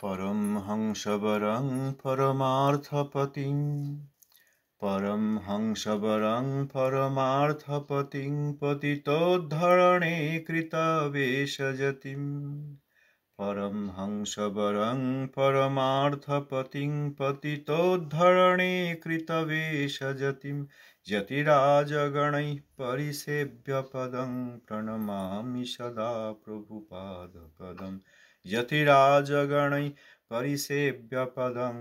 परमहंसवरं परमार्थपतिं परमहंसवरं परमार्थपतिं पतितोद्धरणे कृतवेषजतिं परमहंसवरं परमार्थपतिं पतितोद्धरणे कृतवेषजतिं यतिराजगणैः परिसेव्यपदं प्रणमामि सदा प्रभुपादपदम् यतिराजगणैः परिसेव्यपदं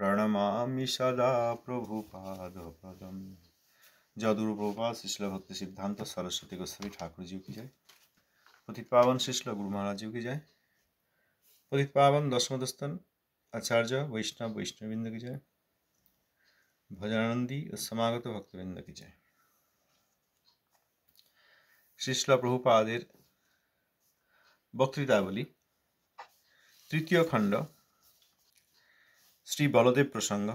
प्रणमामि सदा प्रभुपादपदम्। जगद्गुरु प्रभुपाद श्रील भक्ति सिद्धांत सरस्वती गोस्वामी ठाकुर जी की जय। पतित पावन श्रील गुरु महाराज जी की जय। पतित पावन दशमदस्तन आचार्य वैष्णव वैष्णववृंद की जय। भजनानंदी समागत भक्तवृंद की जय। श्रील प्रभुपादेर बक्तृतावली तृतीय खंड श्री बलदेव प्रसंग।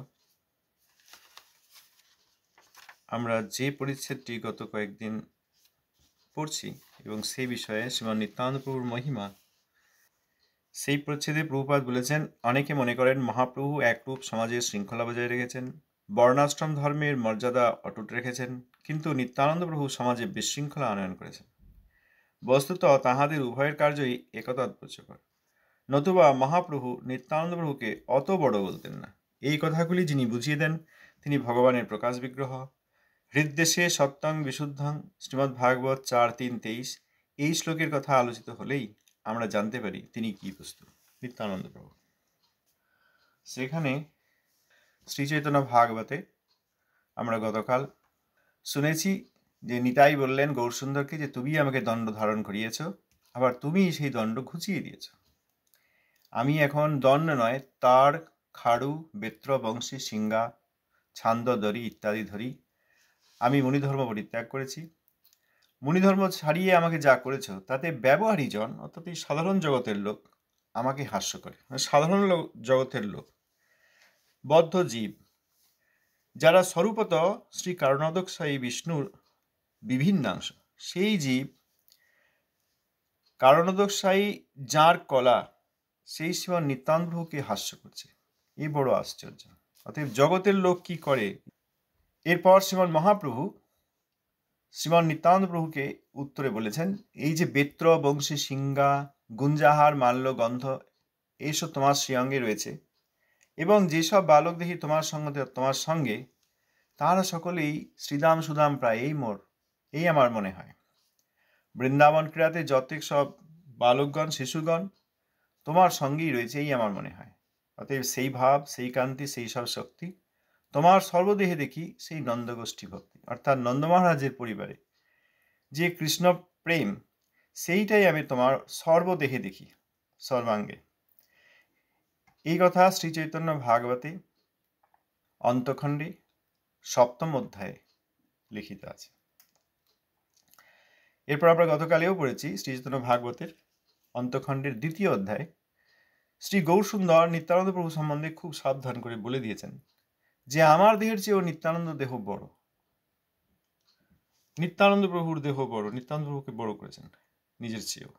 আমরা যে পরিচ্ছেদটি গত কয়েকদিন পড়ছি এবং সেই বিষয়ে শ্রীমান নিত্যানন্দ প্রভুর মহিমা, সেই পরিচ্ছেদে প্রভুপাদ বলেছেন, অনেকে মনে করেন মহাপ্রভু একরূপ সমাজের শৃঙ্খলা বজায় রেখেছেন, বর্ণাশ্রম ধর্মের মর্যাদা অটুট রেখেছেন, কিন্তু নিত্যানন্দ প্রভু সমাজে বিশৃঙ্খলা আনয়ন করেছেন। বস্তুত তাহাদের উভয়ের কার্যই একতা তাৎপর্যকর। নতুবা মহাপ্রভু নিত্যানন্দ প্রভুকে অত বড় বলতেন না। এই কথাগুলি যিনি বুঝিয়ে দেন তিনি ভগবানের প্রকাশ বিগ্রহ। হৃদ্দেশে সত্যং বিশুদ্ধং শ্রীমদ্ ভাগবত 4.3.23 এই শ্লোকের কথা আলোচিত হলেই আমরা জানতে পারি তিনি কি বস্তু, নিত্যানন্দ প্রভু। সেখানে শ্রী চৈতন্য ভাগবতে আমরা গতকাল শুনেছি যে নিতাই বললেন গৌরসুন্দরকে যে তুমি আমাকে দণ্ড ধারণ করিয়েছ, আবার তুমি সেই দণ্ড ঘুচিয়ে দিয়েছ। আমি এখন দণ্ড নয়, তার খাড়ু বেত্র বংশী সিংহা ছান্দ দড়ি ইত্যাদি ধরি আমি মুনিধর্ম পরিত্যাগ করেছি। মুনিধর্ম ছাড়িয়ে আমাকে যা করেছ তাতে ব্যবহারী জন অর্থাৎ এই সাধারণ জগতের লোক আমাকে হাস্য করে। সাধারণ জগতের লোক, বদ্ধ জীব, যারা স্বরূপত শ্রী কারণোদকশায়ী বিষ্ণুর বিভিন্নাংশ, সেই জীব কারণোদকশায়ী যাঁর কলা, সেই শ্রীমান নিত্যানন্দ প্রভুকে হাস্য করছে। এই বড় আশ্চর্য। অতএব জগতের লোক কি করে? এরপর শ্রীমান মহাপ্রভু শ্রীমান নিত্যানন্দ প্রভুকে উত্তরে বলেছেন, এই যে বেত্র বংশী সিংহা গুঞ্জাহার মাল্য গন্ধ এইসব তোমার শ্রীঅঙ্গে রয়েছে, এবং যেসব বালক দেখি তোমার সঙ্গে তাহারা সকলেই শ্রীদাম সুদাম প্রায় এই আমার মনে হয়। বৃন্দাবন ক্রীড়াতে যতেক সব বালকগণ শিশুগণ তোমার সঙ্গেই রয়েছে এই আমার মনে হয়। অতএব সেই ভাব, সেই কান্তি, সেই সব শক্তি তোমার সর্বদেহে দেখি সেই নন্দগোষ্ঠী ভক্তি, অর্থাৎ নন্দ মহারাজের পরিবারে যে কৃষ্ণ প্রেম, সেইটাই আমি তোমার সর্বদেহে দেখি, সর্বাঙ্গে। এই কথা শ্রী চৈতন্য ভাগবতে অন্তখণ্ডে 7ম অধ্যায়ে লিখিত আছে। এরপর আমরা গতকালেও পড়েছি শ্রী চৈতন্য ভাগবতের অন্তখণ্ডের 2য় অধ্যায়ে শ্রী গৌরসুন্দর নিত্যানন্দ প্রভু সম্বন্ধে খুব সাবধান করে বলে দিয়েছেন যে আমার দেহের চেয়েও নিত্যানন্দ দেহ বড়। নিত্যানন্দ প্রভুর দেহ বড়, নিত্যানন্দ প্রভুকে বড় করেছেন নিজের চেয়েও।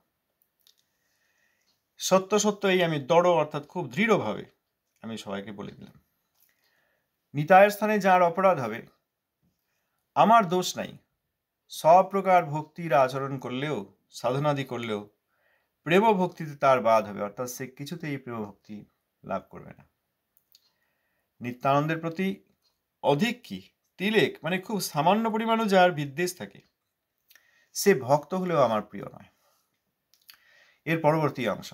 সত্য সত্য এই আমি দৃঢ় অর্থাৎ খুব দৃঢ়ভাবে আমি সবাইকে বলে দিলাম। নিতায়ের স্থানে যার অপরাধ হবে আমার দোষ নাই। সব প্রকার ভক্তির আচরণ করলেও, সাধনাদি করলেও প্রেম ভক্তিতে তার বাদ হবে, অর্থাৎ সে কিছুতেই প্রেম ভক্তি লাভ করবে না। নিত্যানন্দের প্রতি অধিক কি তিলেক মানে খুব সামান্য পরিমাণও যার বিদ্বেষ থাকে, সে ভক্ত হলেও আমার প্রিয় নয়। এর পরবর্তী অংশ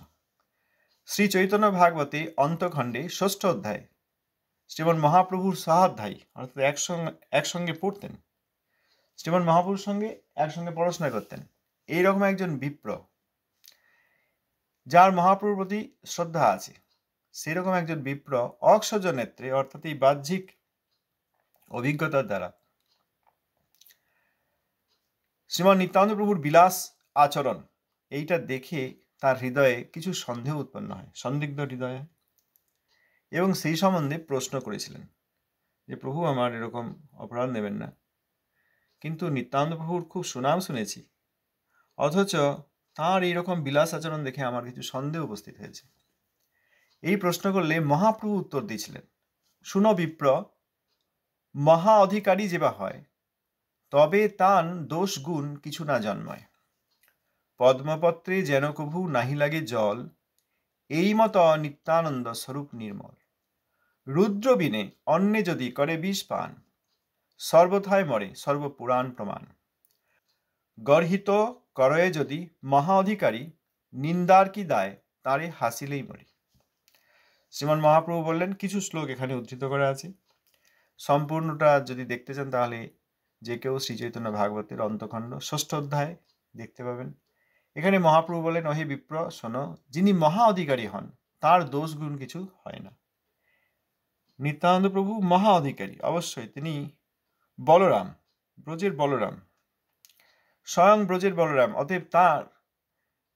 শ্রী চৈতন্য ভাগবতে অন্তখণ্ডে 6ষ্ঠ অধ্যায়ে শ্রীমান মহাপ্রভুর সহাধ্যায়ী অর্থাৎ একসঙ্গে পড়তেন, শ্রীমান মহাপ্রভুর সঙ্গে একসঙ্গে পড়াশোনা করতেন, এইরকম একজন বিপ্র যার মহাপ্রভুর প্রতি শ্রদ্ধা আছে, সেরকম একজন বিপ্র অক্ষজ নেত্রে অর্থাৎ এই বাহ্যিক অভিজ্ঞতার দ্বারা শ্রীমান নিত্যানন্দ প্রভুর বিলাস আচরণ এইটা দেখে তার হৃদয়ে কিছু সন্দেহ উৎপন্ন হয়, সন্দিগ্ধ হৃদয়ে, এবং সেই সম্বন্ধে প্রশ্ন করেছিলেন যে প্রভু আমার এরকম অপরাধ নেবেন না, কিন্তু নিত্যানন্দ প্রভুর খুব সুনাম শুনেছি, অথচ তাঁর এইরকম বিলাস আচরণ দেখে আমার কিছু সন্দেহ উপস্থিত হয়েছে। এই প্রশ্ন করলে মহাপ্রভু উত্তর দিয়েছিলেন, শুনো বিপ্র, মহা অধিকারী যেবা হয়, তবে তান দোষ গুণ কিছু না জন্ময়। পদ্মপত্রে যেন কভু নাহি লাগে জল, এই মত নিত্যানন্দ স্বরূপ নির্মল। রুদ্র বিনে অন্যে যদি করে বিষ পান, সর্বথায় মরে সর্বপুরাণ প্রমাণ। গর্হিত করয়ে যদি মহা অধিকারী, নিন্দার কি দায় তারে হাসিলেই মরে। শ্রীমান মহাপ্রভু বললেন, কিছু শ্লোক এখানে উদ্ধৃত করা আছে। সম্পূর্ণটা যদি দেখতে চান তাহলে যে কেউ শ্রীচৈতন্য ভাগবতের অন্তখণ্ড 6ষ্ঠ অধ্যায় দেখতে পাবেন। এখানে মহাপ্রভু বলেন, অহে বিপ্র শোনো, যিনি মহা অধিকারী হন তার দোষ গুণ কিছু হয় না। নিত্যানন্দ প্রভু মহা অধিকারী, অবশ্যই তিনি বলরাম, ব্রজের বলরাম, স্বয়ং ব্রজের বলরাম, অতএব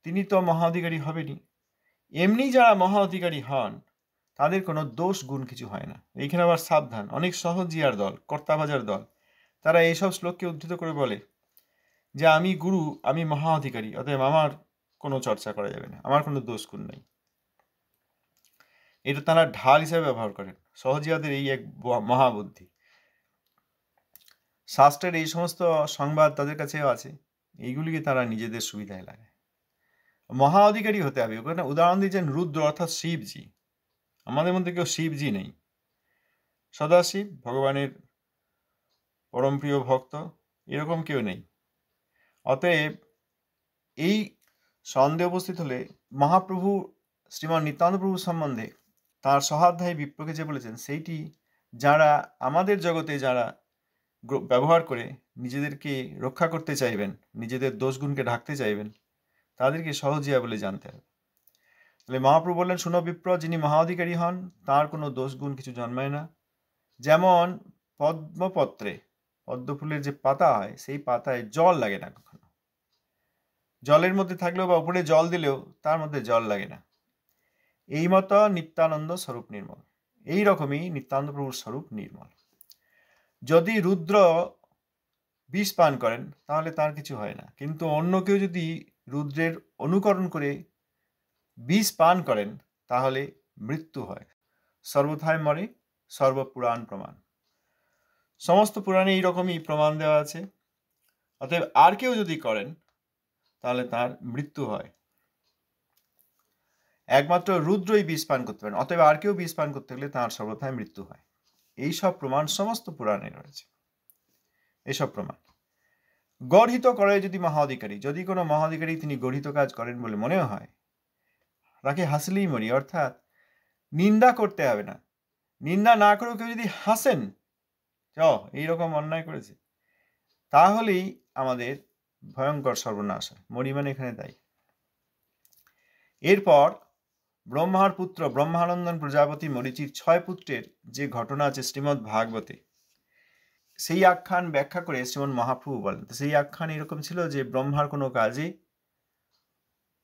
তিনি তো মহা অধিকারী হবেনি। এমনি যারা মহা অধিকারী হন তাদের কোনো দোষ গুণ কিছু হয় না। এইখানে আবার সাবধান, অনেক সহজিয়ার দল, কর্তাবাজার দল, তারা এইসব শ্লোককে উদ্ধৃত করে বলে যে আমি গুরু, আমি মহা অধিকারী, অতএব আমার কোনো চর্চা করা যাবে না, আমার কোনো দোষ গুণ নেই। এটা তারা ঢাল হিসেবে ব্যবহার করেন। সহজিয়াদের এই এক মহাবুদ্ধি। শাস্ত্রের এই সমস্ত সংবাদ তাদের কাছেও আছে, এইগুলিকে তারা নিজেদের সুবিধায় লাগায়। মহা অধিকারী হতে হবে। ওখানে উদাহরণ দিয়েছেন রুদ্র অর্থাৎ শিবজি। আমাদের মধ্যে কেউ শিবজি নেই। সদাশিব ভগবানের পরম প্রিয় ভক্ত, এরকম কেউ নেই। অতএব এই সন্দেহ উপস্থিত হলে মহাপ্রভু শ্রীমান নিত্যানন্দ প্রভু সম্বন্ধে তার সহাধ্যায়ী বিপ্রকে যে বলেছেন, সেইটি যারা আমাদের জগতে যারা ব্যবহার করে নিজেদেরকে রক্ষা করতে চাইবেন, নিজেদের দোষগুণকে ঢাকতে চাইবেন, তাদেরকে সহজিয়া বলে জানতে হবে। তাহলে মহাপ্রভু বললেন, শুনো বিপ্র, যিনি মহা অধিকারী হন তার কোনো দোষগুণ কিছু জন্মায় না। যেমন পদ্মপত্রে, পদ্ম ফুলের যে পাতা হয় সেই পাতায় জল লাগে না কখনো। জলের মধ্যে থাকলেও বা উপরে জল দিলেও তার মধ্যে জল লাগে না। এই মতো নিত্যানন্দ স্বরূপ নির্মল। এই রকমই নিত্যানন্দ প্রভুর স্বরূপ নির্মল। যদি রুদ্র বিষ পান করেন তাহলে তার কিছু হয় না, কিন্তু অন্য কেউ যদি রুদ্রের অনুকরণ করে বিষ পান করেন তাহলে মৃত্যু হয়। সর্বথায় মরে সর্বপুরাণ প্রমাণ। সমস্ত পুরাণে এইরকমই প্রমাণ দেওয়া আছে। অতএব আর কেউ যদি করেন তাহলে তার মৃত্যু হয়। একমাত্র রুদ্রই বিষ পান করতে পারেন, অতএব আর কেউ বিষ পান করতে গেলে তার সর্বথায় মৃত্যু হয়। এইসব প্রমাণ সমস্ত পুরাণে রয়েছে। এইসব প্রমাণ গর্হিত করে যদি মহা অধিকারী, যদি কোনো মহা অধিকারী তিনি গর্হিত কাজ করেন বলে মনে হয়, তাকে হাসলেই মরি, অর্থাৎ নিন্দা করতে হবে না। নিন্দা না করেও কেউ যদি হাসেন এইরকম অন্যায় করেছে, তাহলেই আমাদের ভয়ঙ্কর সর্বনাশ হয়। মরি মানে এখানে তাই। এরপর ব্রহ্মার পুত্র ব্রহ্মানন্দন প্রজাপতি মরীচির 6 পুত্রের যে ঘটনা আছে শ্রীমদ্ ভাগবতে, সেই আখ্যান ব্যাখ্যা করে শ্রীমন মহাপ্রভু বলেন। সেই আখ্যান এরকম ছিল যে ব্রহ্মার কোনো কাজে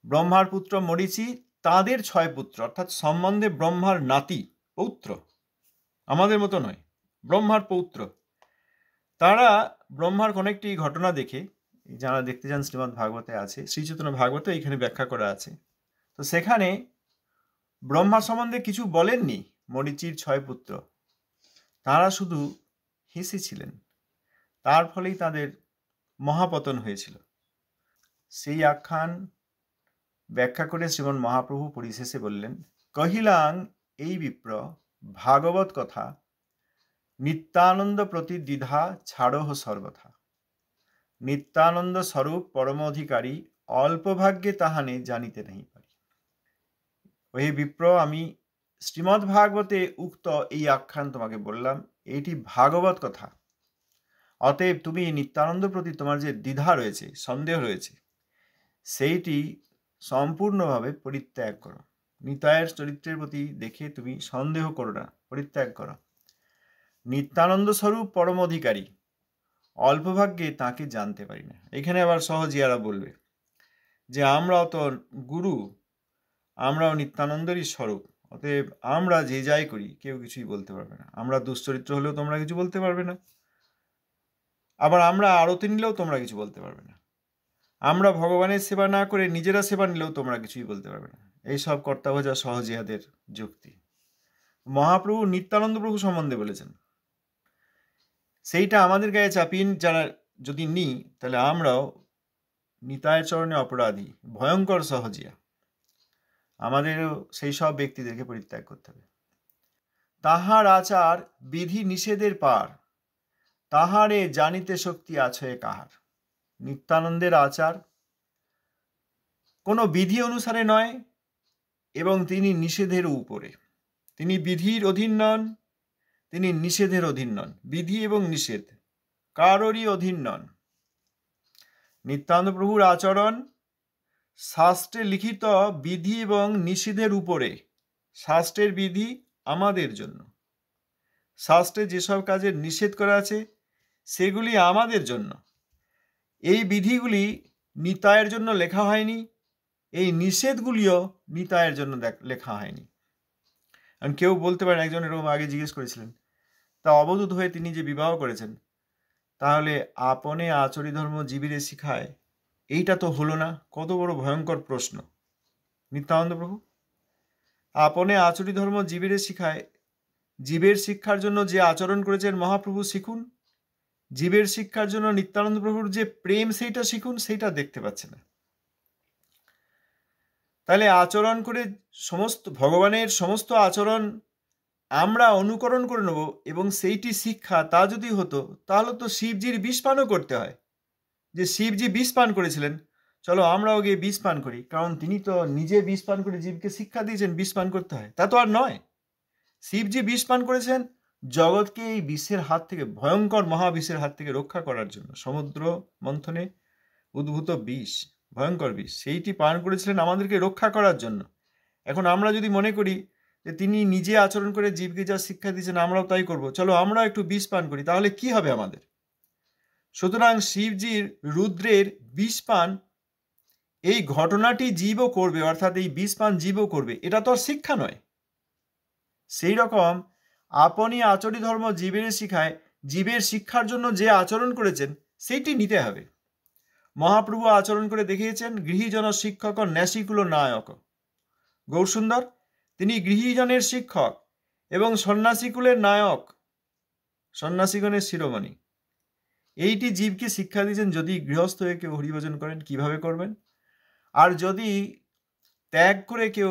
ব্রহ্মার পুত্র মরীচি তাদের 6 পুত্র, অর্থাৎ সম্বন্ধে ব্রহ্মার নাতি, পৌত্র, আমাদের মতো নয়, ব্রহ্মার পৌত্র, তারা ব্রহ্মার কোনো একটি ঘটনা দেখে, যারা দেখতে যান শ্রীমদ্ ভাগবতে আছে, শ্রীচৈতন্য ভাগবতে এইখানে ব্যাখ্যা করা আছে, তো সেখানে ব্রহ্মা সম্বন্ধে কিছু বলেননি মরীচির 6 পুত্র, তারা শুধু হেসেছিলেন। তার ফলেই তাদের মহাপতন হয়েছিল। সেই আখ্যান ব্যাখ্যা করে শ্রীমন মহাপ্রভু পরিশেষে বললেন, কহিলাং এই বিপ্র ভাগবত কথা, নিত্যানন্দ প্রতি দ্বিধা ছাড়হ সর্বথা। নিত্যানন্দ স্বরূপ পরম অধিকারী, অল্প ভাগ্যে তাহানে জানিতে নাহি পারি। ওহে বিপ্র, আমি শ্রীমদ্ ভাগবতে উক্ত এই আখ্যান তোমাকে বললাম, এইটি ভাগবত কথা। অতএব তুমি নিত্যানন্দ প্রতি তোমার যে দ্বিধা রয়েছে, সন্দেহ রয়েছে, সেইটি সম্পূর্ণভাবে পরিত্যাগ করো। নিতায়ের চরিত্রের প্রতি দেখে তুমি সন্দেহ করো না, পরিত্যাগ করো। নিত্যানন্দ স্বরূপ পরম অধিকারী, অল্প ভাগ্যে তাকে জানতে পারি না। এখানে আবার সহজিয়ারা বলবে যে আমরাও তো গুরু, আমরাও নিত্যানন্দেরই স্বরূপ, অতএব আমরা যে যাই করি কেউ কিছুই বলতে পারবে না। আমরা দুশ্চরিত্র হলেও তোমরা কিছু বলতে পারবে না, আবার আমরা আরতি নিলেও তোমরা কিছু বলতে পারবে না। আমরা ভগবানের সেবা না করে নিজেরা সেবা নিলেও তোমরা কিছুই বলতে পারবে না। এইসব কর্তাভোজা সহজিয়াদের যুক্তি। মহাপ্রভু নিত্যানন্দ প্রভু সম্বন্ধে বলেছেন, সেইটা আমাদের গায়ে চাপিয়ে যারা যদি নিই, তাহলে আমরাও নিতায়ের চরণে অপরাধী, ভয়ঙ্কর সহজিয়া। আমাদেরও সেই সব ব্যক্তিদেরকে পরিত্যাগ করতে হবে। তাহার আচার বিধি নিষেধের পার, তাহারে জানিতে শক্তি আছে কাহার। নিত্যানন্দের আচার কোনো বিধি অনুসারে নয় এবং তিনি নিষেধের উপরে। তিনি বিধির অধীন নন, তিনি নিষেধের অধীন নন। বিধি এবং নিষেধ কারোরই অধীন নন। নিত্যানন্দ প্রভুর আচরণ শাস্ত্রে লিখিত বিধি এবং নিষেধের উপরে। শাস্ত্রের বিধি আমাদের জন্য, শাস্ত্রে যেসব কাজের নিষেধ করা আছে সেগুলি আমাদের জন্য। এই বিধিগুলি নিতায়ের জন্য লেখা হয়নি, এই নিষেধগুলিও নিতায়ের জন্য লেখা হয়নি। কারণ কেউ বলতে পারেন, একজন এরকম আগে জিজ্ঞেস করেছিলেন, তা অবধূত হয়ে তিনি যে বিবাহ করেছেন, তাহলে আপনে আচরি ধর্ম জীবিরে শিখায়, এইটা তো হলো না। কত বড় ভয়ঙ্কর প্রশ্ন। নিত্যানন্দ প্রভু আপনে আচরি ধর্ম জীবিরে শিখায়, জীবের শিক্ষার জন্য যে আচরণ করেছেন মহাপ্রভু শিখুন। জীবের শিক্ষার জন্য নিত্যানন্দ প্রভুর যে প্রেম সেইটা শিখুন, সেইটা দেখতে পাচ্ছে না। তাহলে আচরণ করে সমস্ত ভগবানের সমস্ত আচরণ আমরা অনুকরণ করে নেব এবং সেইটি শিক্ষা, তা যদি হতো তাহলে তো শিবজির বিষ পানও করতে হয়। যে শিবজি বিষ পান করেছিলেন, চলো আমরাও গিয়ে বিষ পান করি, কারণ তিনি তো নিজে বিষ পান করে জীবকে শিক্ষা দিয়েছেন বিষ পান করতে হয়। তা তো আর নয়। শিবজি বিষ পান করেছেন জগৎকে এই বিষের হাত থেকে, ভয়ঙ্কর মহাবিষের হাত থেকে রক্ষা করার জন্য। সমুদ্র মন্থনে উদ্ভূত বিষ, ভয়ঙ্কর বিষ, সেইটি পান করেছিলেন আমাদেরকে রক্ষা করার জন্য। এখন আমরা যদি মনে করি যে তিনি নিজে আচরণ করে জীবকে যা শিক্ষা দিয়েছেন আমরাও তাই করব, চলো আমরাও একটু বিষ পান করি, তাহলে কি হবে আমাদের? সুতরাং শিবজির রুদ্রের বিষ পান, এই ঘটনাটি জীবও করবে, অর্থাৎ এই বিষ পান জীবও করবে, এটা তো আর শিক্ষা নয়। সেই রকম আপনি আচরি ধর্ম জীবের শিখায়, জীবের শিক্ষার জন্য যে আচরণ করেছেন সেইটি নিতে হবে। মহাপ্রভু আচরণ করে দেখিয়েছেন গৃহীজন শিক্ষক ন্যাসিকুল নায়ক। গৌরসুন্দর তিনি গৃহীজনের শিক্ষক এবং সন্ন্যাসীকুলের নায়ক, সন্ন্যাসীগণের শিরোমণি। এইটি জীবকে শিক্ষা দিয়েছেন। যদি গৃহস্থ হয়ে কেউ হরিভজন করেন কিভাবে করবেন, আর যদি ত্যাগ করে কেউ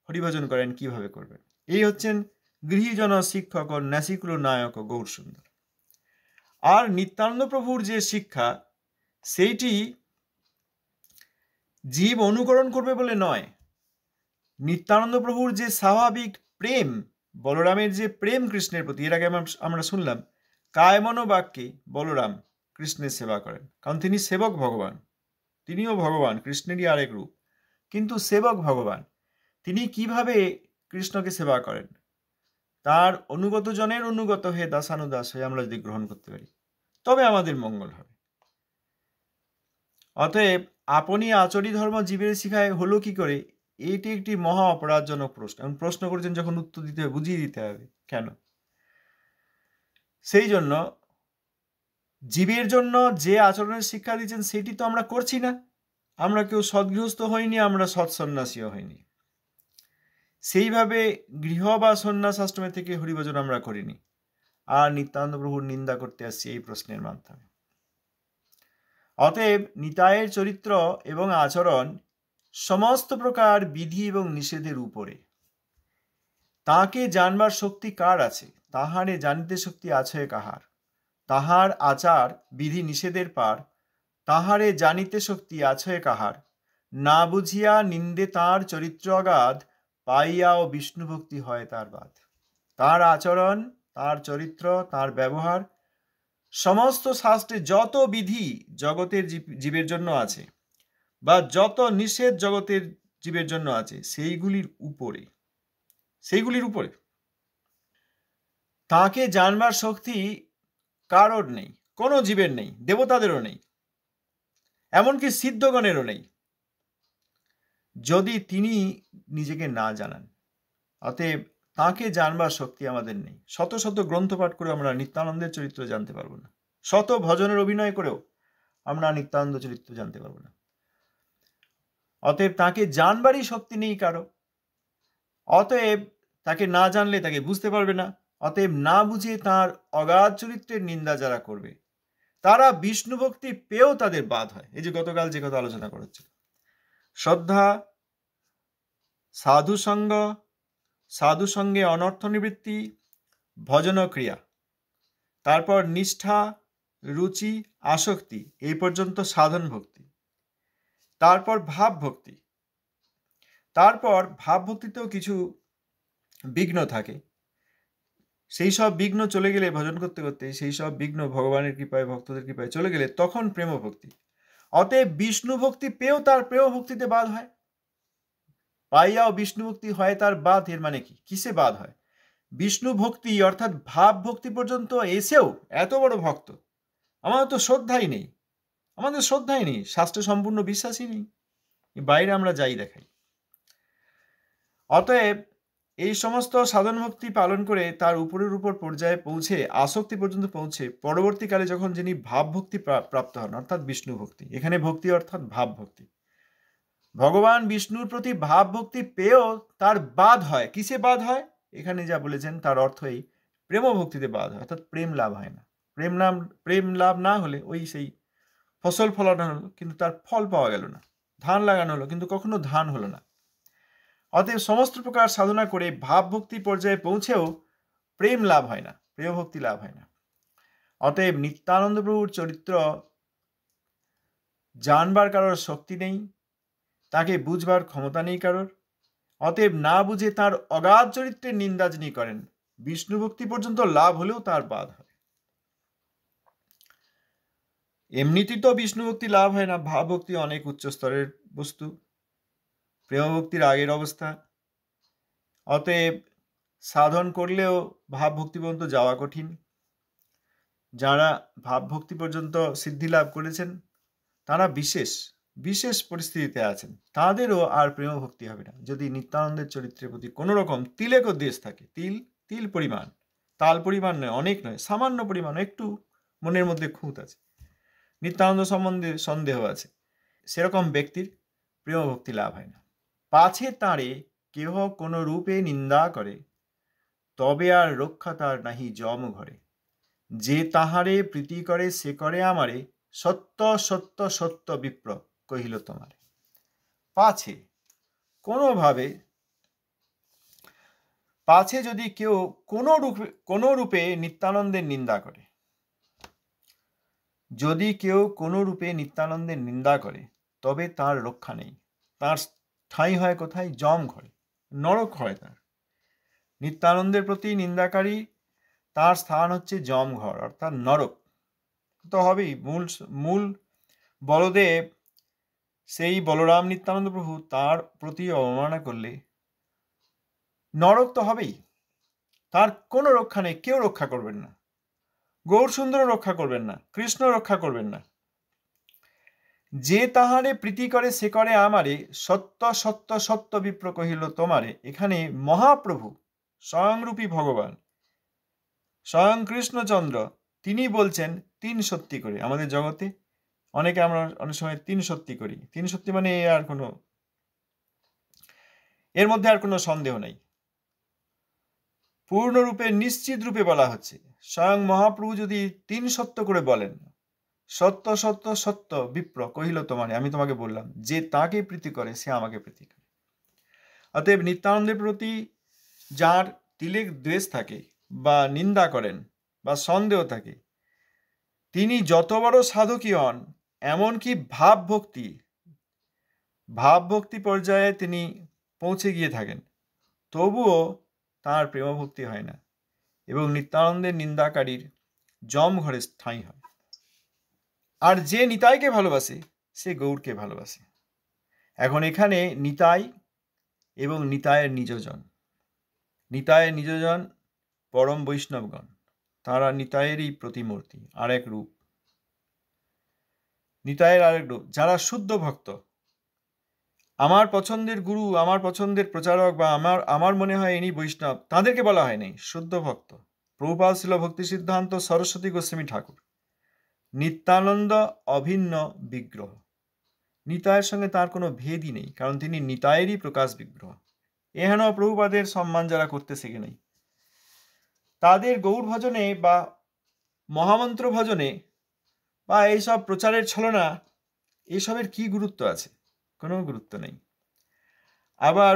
হরিভজন করেন কিভাবে করবেন। এই হচ্ছেন গৃহীজন শিক্ষক ও ন্যাসিকুল নায়ক গৌরসুন্দর। আর নিত্যানন্দ প্রভুর যে শিক্ষা, সেইটি জীব অনুকরণ করবে বলে নয়। নিত্যানন্দ প্রভুর যে স্বাভাবিক প্রেম, বলরামের যে প্রেম কৃষ্ণের প্রতি, এর আগে আমরা শুনলাম কায়মনো বাক্যে বলরাম কৃষ্ণের সেবা করেন, কারণ তিনি সেবক ভগবান। তিনিও ভগবান, কৃষ্ণেরই আরেক রূপ, কিন্তু সেবক ভগবান। তিনি কিভাবে কৃষ্ণকে সেবা করেন, তার অনুগত জনের অনুগত হয়ে দাসানুদাস হয়ে আমরা যদি গ্রহণ করতে পারি, তবে আমাদের মঙ্গল হবে। অতএব আপনি আচরি ধর্ম জীবের শিখায় হলো কি করে, এটি একটি মহা অপরাধজনক প্রশ্ন। এবং প্রশ্ন করেছেন যখন উত্তর দিতে হবে, বুঝিয়ে দিতে হবে কেন। সেই জন্য জীবের জন্য যে আচরণের শিক্ষা দিচ্ছেন সেটি তো আমরা করছি না। আমরা কেউ সদ্গৃহস্থ হইনি, আমরা সৎসন্ন্যাসীও হইনি। সেইভাবে গৃহ বা সন্ন্যাস আশ্রমে থেকে হরিভজন আমরা করিনি, আর নিত্যানন্দ প্রভুর নিন্দা করতে আসছি এই প্রশ্নের মাধ্যমে। অতএব নিতায়ের চরিত্র এবং আচরণ সমস্ত প্রকার বিধি এবং নিষেধের উপরে। তাকে জানবার শক্তি কার আছে, তাহারে জানিতে শক্তি আছে কাহার। তাহার আচার বিধি নিষেধের পার, তাহারে জানিতে শক্তি আছে কাহার। না বুঝিয়া নিন্দে তাঁর চরিত্র অগাধ, পাইয়াও বিষ্ণু ভক্তি হয় তার বাদ। তার আচরণ, তার চরিত্র, তার ব্যবহার, সমস্ত শাস্ত্রে যত বিধি জগতের জীবের জন্য আছে বা যত নিষেধ জগতের জীবের জন্য আছে, সেইগুলির উপরে তাকে জানবার শক্তি কারোর নেই, কোনো জীবের নেই, দেবতাদেরও নেই, এমনকি সিদ্ধগণেরও নেই, যদি তিনি নিজেকে না জানান। অতএব তাকে জানবার শক্তি আমাদের নেই। শত শত গ্রন্থ পাঠ করে আমরা নিত্যানন্দের চরিত্র জানতে পারবো না, শত ভজনের অভিনয় করেও আমরা নিত্যানন্দ চরিত্র জানতে পারবো না। অতএব তাকে জানবারই শক্তি নেই কারো, অতএব তাকে না জানলে তাকে বুঝতে পারবে না। অতএব না বুঝে তার অগাধ চরিত্রের নিন্দা যারা করবে তারা বিষ্ণু ভক্তি পেয়েও তাদের বাদ হয়। এই যে গতকাল যে কথা আলোচনা করা হচ্ছিল, শ্রদ্ধা, সাধুসঙ্গ, সাধুসঙ্গে অনর্থ নিবৃত্তি, ভজন ক্রিয়া, তারপর নিষ্ঠা, রুচি, আসক্তি, এই পর্যন্ত সাধন ভক্তি, তারপর ভাব ভক্তি। তারপর ভাব ভক্তিতেও কিছু বিঘ্ন থাকে, সেই সব বিঘ্ন চলে গেলে ভজন করতে করতে সেই সব বিঘ্ন ভগবানের কৃপায় ভক্তদের কৃপায় চলে গেলে তখন প্রেম ভক্তি। অতএব বিষ্ণু ভক্তি পেয়েও তার প্রেম ভক্তিতে বাদ হয়, পাইয়াও বিষ্ণু ভক্তি হয় তার বাদ। এর মানে কি, কিসে বাদ হয়? বিষ্ণু ভক্তি অর্থাৎ ভাব ভক্তি পর্যন্ত এসেও এত বড় ভক্ত, আমাদের তো শ্রদ্ধাই নেই, আমাদের শ্রদ্ধাই নেই, শাস্ত্রে সম্পূর্ণ বিশ্বাসই নেই, বাইরে আমরা যাই দেখাই। অতএব এই সমস্ত সাধন ভক্তি পালন করে তার উপরের উপর পর্যায়ে পৌঁছে আসক্তি পর্যন্ত পৌঁছে পরবর্তীকালে যখন যিনি ভাব ভক্তি প্রাপ্ত হন অর্থাৎ বিষ্ণু ভক্তি, এখানে ভক্তি অর্থাৎ ভাব ভক্তি, ভগবান বিষ্ণুর প্রতি ভাব ভক্তি পেয়েও তার বাদ হয়। কিসে বাদ হয়? এখানে যা বলেছেন তার অর্থ এই, প্রেম ভক্তিতে বাদ হয়, অর্থাৎ প্রেম লাভ হয় না। প্রেম লাভ না হলে ওই সেই ফসল ফলানো হলো কিন্তু তার ফল পাওয়া গেল না, ধান লাগানো হলো কিন্তু কখনো ধান হলো না। অতএব সমস্ত প্রকার সাধনা করে ভাব ভক্তি পর্যায়ে পৌঁছেও প্রেম লাভ হয় না, প্রেম ভক্তি লাভ হয় না। অতএব নিত্যানন্দ প্রভুর চরিত্র জানবার কারোর শক্তি নেই, তাকে বুঝবার ক্ষমতা নেই কারোর। অতএব না বুঝে তার অগাধ চরিত্রের নিন্দা যিনি করেন, বিষ্ণু ভক্তি পর্যন্ত লাভ হলেও তার বাদ হয়। এমনিতেই তো বিষ্ণু ভক্তি লাভ হয় না, ভাব ভক্তি অনেক উচ্চ স্তরের বস্তু, প্রেম ভক্তির আগের অবস্থা। অতএব সাধন করলেও ভাব ভক্তি পর্যন্ত যাওয়া কঠিন। যারা ভাব ভক্তি পর্যন্ত সিদ্ধি লাভ করেছেন তারা বিশেষ বিশেষ পরিস্থিতিতে আছেন, তাদেরও আর প্রেম ভক্তি হবে না যদি নিত্যানন্দের চরিত্রের প্রতি কোনো রকম তিলেকও দেশ থাকে। তিল পরিমাণ, তাল পরিমাণ নয়, অনেক নয়, সামান্য পরিমাণ একটু মনের মধ্যে খুঁত আছে, নিত্যানন্দ সম্বন্ধে সন্দেহ আছে, সেরকম ব্যক্তির প্রেম ভক্তি লাভ হয় না। পাছে তাঁরে কেহ কোনো রূপে নিন্দা করে, তবে আর রক্ষা তার নাহি জম ঘরে। যে তাহারে প্রীতি করে সে করে আমারে, সত্য সত্য সত্য বিপ্র কহিল তোমারে। পাছে কোনোভাবে, পাছে যদি কেউ কোনো রূপে নিত্যানন্দের নিন্দা করে, যদি কেউ কোনো রূপে নিত্যানন্দের নিন্দা করে তবে তার রক্ষা নেই। তার ঠাঁই হয় কোথায়? জম ঘরে, নরক হয় তার। নিত্যানন্দের প্রতি নিন্দাকারী তার স্থান হচ্ছে জম ঘর অর্থাৎ নরক তো হবেই। মূল বলদেব সেই বলরাম নিত্যানন্দ প্রভু তার প্রতি অবমাননা করলে নরক তো হবেই, তার কোনো রক্ষা নেই, কেউ রক্ষা করবেন না, গৌর সুন্দর রক্ষা করবেন না, কৃষ্ণ রক্ষা করবেন না। যে তাহারে প্রীতি করে সে করে আমারে, সত্য সত্য সত্য বিপ্র কহিল তোমারে। এখানে মহাপ্রভু স্বয়ংরূপী ভগবান স্বয়ং কৃষ্ণচন্দ্র তিনি বলছেন তিন সত্যি করে। আমাদের জগতে অনেকে আমরা অনেক সময় তিন সত্যি করি, তিন সত্যি মানে এর মধ্যে আর কোনো সন্দেহ নেই, পূর্ণরূপে নিশ্চিত রূপে বলা হচ্ছে। স্বয়ং মহাপ্রভু যদি তিন সত্য করে বলেন, সত্য সত্য সত্য বিপ্র কহিল তোমারে, আমি তোমাকে বললাম যে তাকে প্রীতি করে সে আমাকে প্রীতি করে। অতএব নিত্যানন্দের প্রতি যার তিলেক দ্বেষ থাকে বা নিন্দা করেন বা সন্দেহ থাকে, তিনি যত বড় সাধকই হন, এমনকি ভাব ভক্তি পর্যায়ে তিনি পৌঁছে গিয়ে থাকেন, তবুও তার প্রেম ভক্তি হয় না এবং নিত্যানন্দের নিন্দাকারীর জম ঘরে ঠাঁই হয়। আর যে নিতাইকে ভালোবাসে সে গৌরকে ভালোবাসে। এখন এখানে নিতাই এবং নিতাইয়ের নিজজন পরম বৈষ্ণবগণ, তারা নিতাইয়েরই প্রতিমূর্তি, আর এক রূপ, নিতাইয়ের আরেক রূপ। যারা শুদ্ধ ভক্ত, আমার পছন্দের গুরু, আমার পছন্দের প্রচারক বা আমার মনে হয় ইনি বৈষ্ণব, তাদেরকে বলা হয় নাই শুদ্ধ ভক্ত। প্রভুপাদ ছিল ভক্তি সিদ্ধান্ত সরস্বতী গোস্বামী ঠাকুর, নিত্যানন্দ অভিন্ন বিগ্রহ, নিতাইয়ের সঙ্গে তার কোনো ভেদই নেই, কারণ তিনি নিতাইয়েরই প্রকাশ বিগ্রহ। এহেন প্রভুপাদের সম্মান যারা করতে শেখে নাই, তাদের গৌর ভজনে বা মহামন্ত্র ভজনে বা এইসব প্রচারের ছলনা, এসবের কি গুরুত্ব আছে? কোনো গুরুত্ব নেই। আবার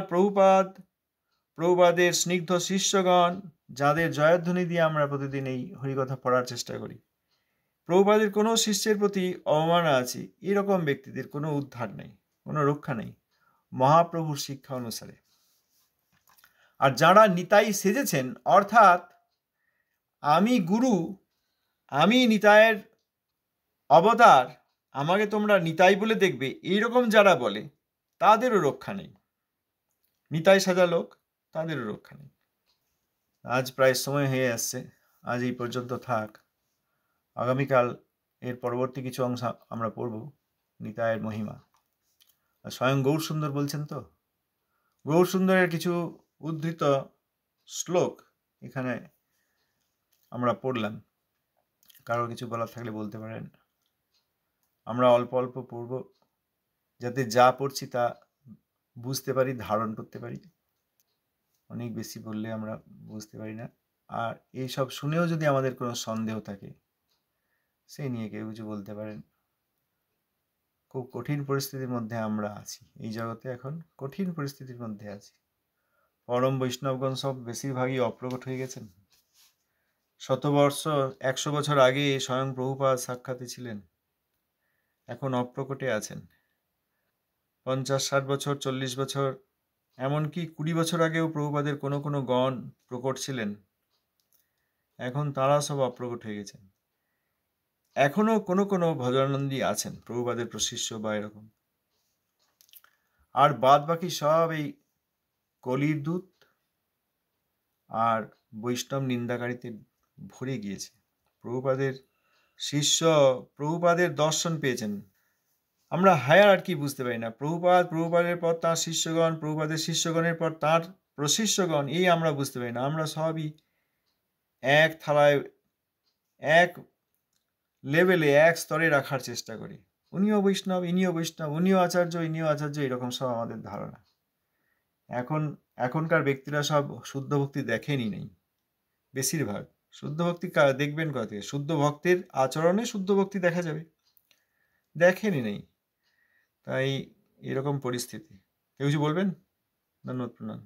প্রভুপাদের স্নিগ্ধ শিষ্যগণ, যাদের জয়ধ্বনি দিয়ে আমরা প্রতিদিন এই হরিকথা পড়ার চেষ্টা করি, প্রভুপাদের কোনো শিষ্যের প্রতি অবমাননা আছে, এরকম ব্যক্তিদের কোনো উদ্ধার নেই, কোনো রক্ষা নেই মহাপ্রভুর শিক্ষা অনুসারে। আর যারা নিতাই সেজেছেন, অর্থাৎ আমি গুরু, আমি নিতাইয়ের অবতার, আমাকে তোমরা নিতাই বলে দেখবে, এইরকম যারা বলে, তাদেরও রক্ষা নেই। নিতাই সাজা লোক, তাদেরও রক্ষা নেই। আজ প্রায় সময় হয়ে আসছে, আজ এই পর্যন্ত থাক। আগামীকাল এর পরবর্তী কিছু অংশ আমরা পড়ব, নিতাইয়ের মহিমা। স্বয়ং গৌর সুন্দর বলছেন তো, গৌর সুন্দরের কিছু উদ্ধৃত শ্লোক এখানে আমরা পড়লাম। কারো কিছু বলার থাকলে বলতে পারেন। আমরা অল্প অল্প পড়ব, যাতে যা পড়ছি তা বুঝতে পারি, ধারণ করতে পারি। অনেক বেশি বললে আমরা বুঝতে পারি না। আর এইসব শুনেও যদি আমাদের কোনো সন্দেহ থাকে, সেই নিয়ে কেউ কিছু বলতে পারেন। খুব কঠিন পরিস্থিতির মধ্যে আমরা আছি, এই জগতে এখন কঠিন পরিস্থিতির মধ্যে আছি। পরম বৈষ্ণবগণ সব বেশিরভাগই অপ্রকট হয়ে গেছেন। 100 বছর আগে স্বয়ং প্রভুপাদ সাক্ষাতে ছিলেন, এখন অপ্রকটে আছেন। 50-60 বছর, 40 বছর, এমনকি 20 বছর আগেও প্রভুপাদের কোনো কোনো গণ প্রকট ছিলেন, এখন তারা সব অপ্রকট হয়ে গেছেন। এখনো কোনো কোনো ভজনানন্দী আছেন, প্রভুপাদের প্রশিষ্য বা এরকম। আর বাদ বাকি সব এই কলির দূত আর বৈষ্ণব নিন্দাকারীতে ভরে গিয়েছে। প্রভুপাদের শিষ্য, প্রভুপাদের দর্শন পেয়েছেন, আমরা হায়ার আর কি বুঝতে পারি না। প্রভুপাদের পর তার শিষ্যগণ, প্রভুপাদের শিষ্যগণের পর তার প্রশিষ্যগণ, এই আমরা বুঝতে পারি না। আমরা সবই এক থালায়, এক লেভেলে, এক স্তরে রাখার চেষ্টা করি। উনিও বৈষ্ণব, ইনিও বৈষ্ণব, উনিও আচার্য, ইনিও আচার্য, এরকম সব আমাদের ধারণা। এখনকার ব্যক্তিরা সব শুদ্ধ ভক্তি দেখেনি নেই, বেশিরভাগ। শুদ্ধ ভক্তি দেখবেন কোথা থেকে? শুদ্ধ ভক্তের আচরণে শুদ্ধ ভক্তি দেখা যাবে, দেখেনি নেই। তাই এরকম পরিস্থিতি। কেউ কিছু বলবেন? ধন্যবাদ, প্রণাম।